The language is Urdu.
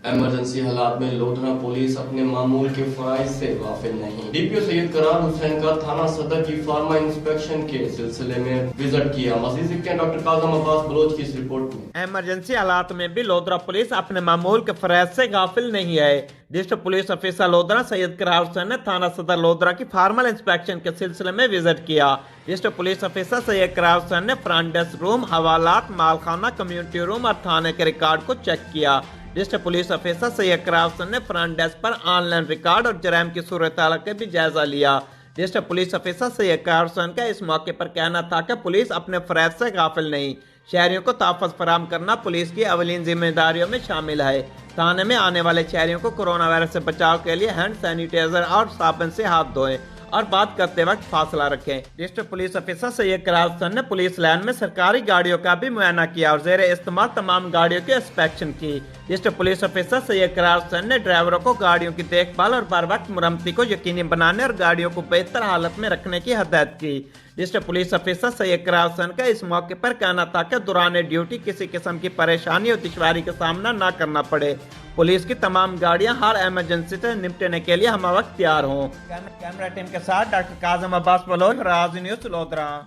ایمرجنسی حالات میں لودھرا پولیس اپنے معمول کے فرائض سے غافل نہیں۔ ڈی پی او سید قرار حسین کا تھانہ صدر کی فارما انسپیکشن کے سلسلے میں وزٹ کیا۔ مزید دیکھتے ہیں ڈاکٹر کاظم عباس بلوچ کی اس رپورٹ میں۔ ایمرجنسی حالات میں بھی لودھرا پولیس اپنے معمول کے فرائض سے غافل نہیں ہے۔ ڈسٹرکٹ پولیس افسر لودھرا سید قرار حسین نے تھانہ صدر لودھرا کی فارمل انسپیکشن کے سلسلے میں وزٹ کیا۔ ڈسٹرکٹ پولیس افسر سید قرار حسین نے فرنٹ ڈیسک روم، حوالات، مال خانہ، کمیونٹی روم اور تھانے کے ریکارڈ کو چیک کیا۔ ڈسٹرکٹ پولیس افسر سید قرار حسین نے فرنٹ ڈیسک پر آن لائن ریکارڈ اور جرائم کی صورتحال کا بھی جائزہ لیا۔ ڈسٹرکٹ پولیس افسر سید قرار حسین کا اس موقع پر کہنا تھا کہ پولیس اپنے فرائض سے غافل نہیں، شہریوں کو تحفظ فراہم کرنا پولیس کی اولین ذمہ داریوں میں شامل ہے۔ تھانے میں آنے والے شہریوں کو کورونا وائرس سے بچاؤ کے لیے ہینڈ سینیٹائزر اور صابن سے ہاتھ دھوئیں اور بات کرتے وقت فاصلہ رکھیں۔ ڈسٹرکٹ پولیس افسر سید قرار حسین نے پولیس لائن میں سرکاری گاڑیوں کا بھی معائنہ کیا اور زیر استعمال تمام گاڑیوں کی انسپیکشن کی۔ ڈسٹرکٹ پولیس افسر سید قرار حسین نے ڈرائیوروں کو گاڑیوں کی دیکھ بھال اور بر وقت مرمتی کو یقینی بنانے اور گاڑیوں کو بہتر حالت میں رکھنے کی ہدایت کی۔ ڈسٹرکٹ پولیس افسر سید قرار حسین کا اس موقع پر کہنا تھا کہ دوران ڈیوٹی کسی قسم کی پریشانی اور دشواری کا سامنا نہ کرنا پڑے۔ پولیس کی تمام گاڑیاں ہر ایمرجنسی سے نمٹنے کے لیے ہمہ وقت تیار ہوں۔ کیمرہ ٹیم کے ساتھ ڈاکٹر کاظم عباس بلوچ، راز نیوز، لودھرا۔